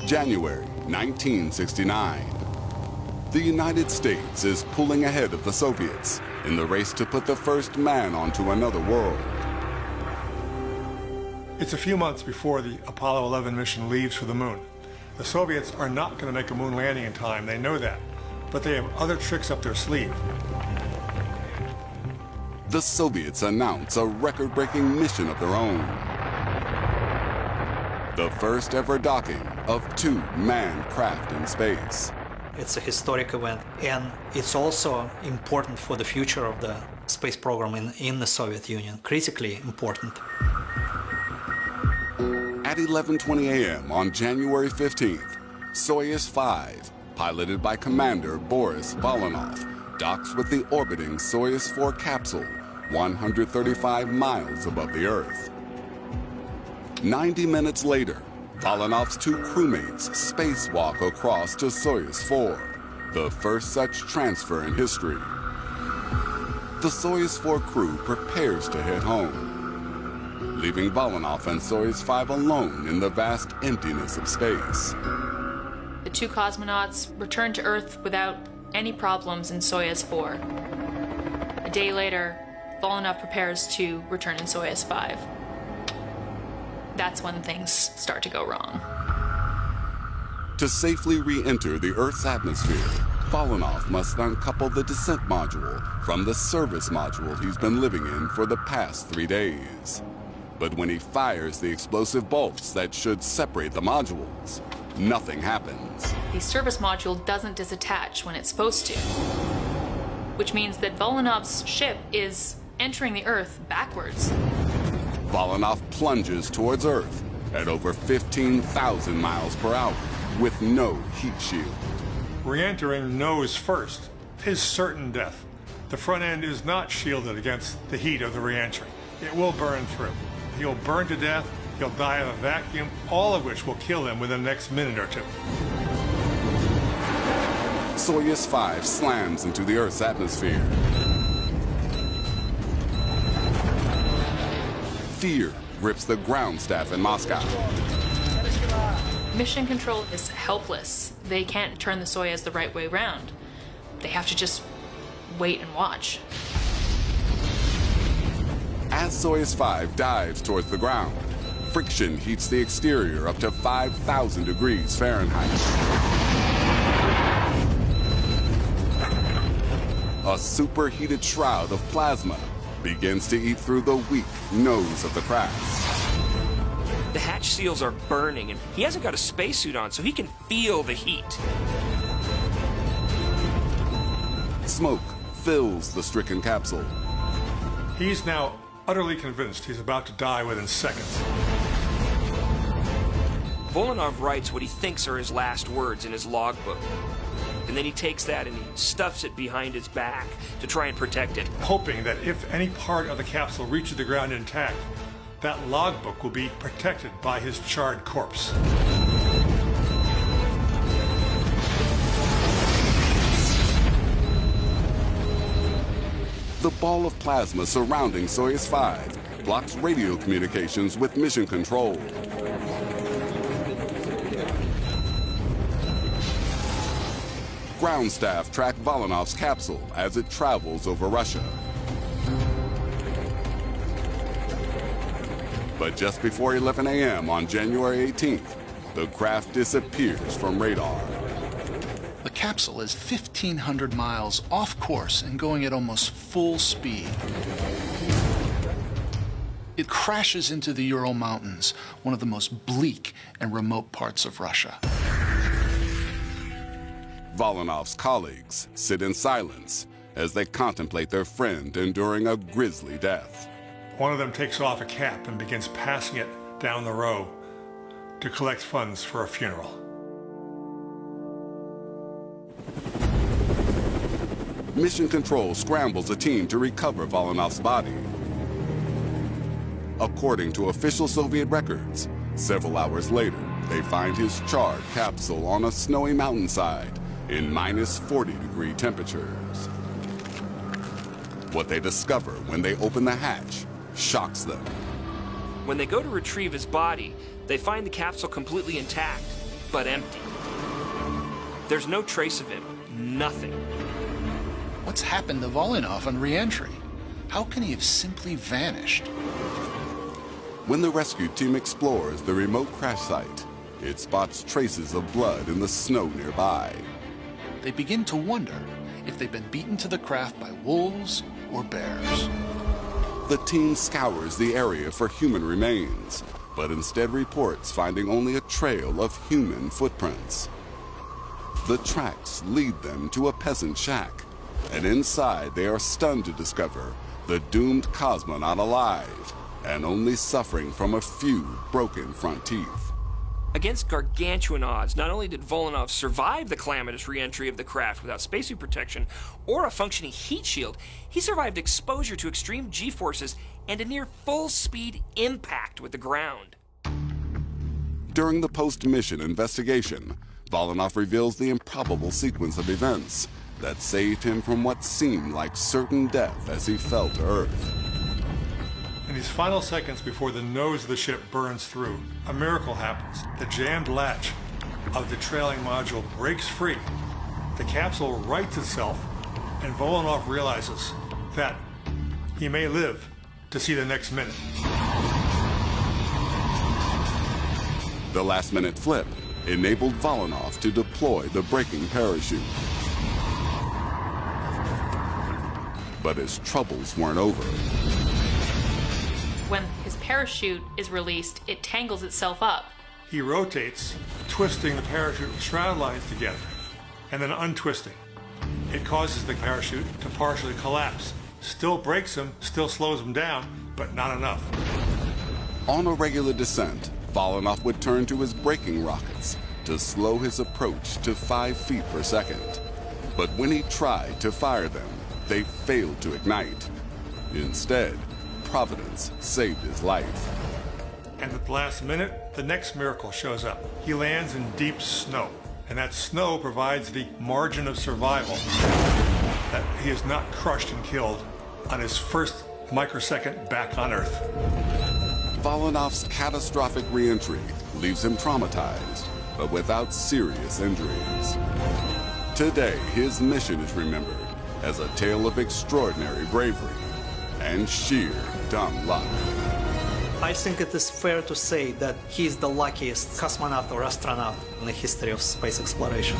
January 1969. The United States is pulling ahead of the Soviets in the race to put the first man onto another world. It's a few months before the Apollo 11 mission leaves for the moon. The Soviets are not going to make a moon landing in time, they know that, but they have other tricks up their sleeve. The Soviets announce a record-breaking mission of their own. The first ever docking of two manned craft in space. It's a historic event, and it's also important for the future of the space program in the Soviet Union, critically important. At 11:20 a.m. on January 15th, Soyuz 5, piloted by Commander Boris Volynov, docks with the orbiting Soyuz 4 capsule 135 miles above the Earth. 90 minutes later, Volynov's two crewmates spacewalk across to Soyuz 4, the first such transfer in history. The Soyuz 4 crew prepares to head home, leaving Volynov and Soyuz 5 alone in the vast emptiness of space. The two cosmonauts return to Earth without any problems in Soyuz 4. A day later, Volynov prepares to return in Soyuz 5. That's when things start to go wrong. To safely re-enter the Earth's atmosphere, Volynov must uncouple the descent module from the service module he's been living in for the past 3 days. But when he fires the explosive bolts that should separate the modules, nothing happens. The service module doesn't disattach when it's supposed to, which means that Volynov's ship is entering the Earth backwards. Volynov plunges towards Earth at over 15,000 miles per hour with no heat shield. Re-entering nose first is certain death. The front end is not shielded against the heat of the re-entry. It will burn through. He'll burn to death, he'll die of a vacuum, all of which will kill him within the next minute or two. Soyuz 5 slams into the Earth's atmosphere. Fear grips the ground staff in Moscow. Mission Control is helpless. They can't turn the Soyuz the right way round. They have to just wait and watch. As Soyuz 5 dives towards the ground, friction heats the exterior up to 5,000 degrees Fahrenheit. A superheated shroud of plasma begins to eat through the weak nose of the craft. The hatch seals are burning, and he hasn't got a spacesuit on, so he can feel the heat. Smoke fills the stricken capsule. He's now utterly convinced he's about to die within seconds. Volynov writes what he thinks are his last words in his logbook. And then he takes that and he stuffs it behind his back to try and protect it. Hoping that if any part of the capsule reaches the ground intact, that logbook will be protected by his charred corpse. The ball of plasma surrounding Soyuz 5 blocks radio communications with Mission Control. Ground staff track Volynov's capsule as it travels over Russia. But just before 11 a.m. on January 18th, the craft disappears from radar. The capsule is 1,500 miles off course and going at almost full speed. It crashes into the Ural Mountains, one of the most bleak and remote parts of Russia. Volynov's colleagues sit in silence as they contemplate their friend enduring a grisly death. One of them takes off a cap and begins passing it down the row to collect funds for a funeral. Mission Control scrambles a team to recover Volynov's body. According to official Soviet records, several hours later, they find his charred capsule on a snowy mountainside in -40-degree temperatures. What they discover when they open the hatch shocks them. When they go to retrieve his body, they find the capsule completely intact. but empty. There's no trace of him. Nothing. What's happened to Volynov on re-entry? How can he have simply vanished? When the rescue team explores the remote crash site, it spots traces of blood in the snow nearby. They begin to wonder if they've been beaten to the craft by wolves or bears. The team scours the area for human remains, but instead reports finding only a trail of human footprints. The tracks lead them to a peasant shack, and inside they are stunned to discover the doomed cosmonaut alive and only suffering from a few broken front teeth. Against gargantuan odds, not only did Volynov survive the calamitous re-entry of the craft without spacesuit protection or a functioning heat shield, he survived exposure to extreme G-forces and a near full-speed impact with the ground. During the post-mission investigation, Volynov reveals the improbable sequence of events that saved him from what seemed like certain death as he fell to Earth. In these final seconds before the nose of the ship burns through, a miracle happens. The jammed latch of the trailing module breaks free. The capsule rights itself, and Volynov realizes that he may live to see the next minute. The last-minute flip enabled Volynov to deploy the braking parachute. But his troubles weren't over. When his parachute is released, it tangles itself up. He rotates, twisting the parachute shroud lines together, and then untwisting. It causes the parachute to partially collapse. Still breaks him, still slows him down, but not enough. On a regular descent, Volynov would turn to his braking rockets to slow his approach to 5 feet per second. But when he tried to fire them, they failed to ignite. Instead, Providence saved his life. And at the last minute, the next miracle shows up. He lands in deep snow, and that snow provides the margin of survival that he is not crushed and killed on his first microsecond back on Earth. Volinov's catastrophic re-entry leaves him traumatized, but without serious injuries. Today, his mission is remembered as a tale of extraordinary bravery and sheer dumb luck. I think it is fair to say that he is the luckiest cosmonaut or astronaut in the history of space exploration.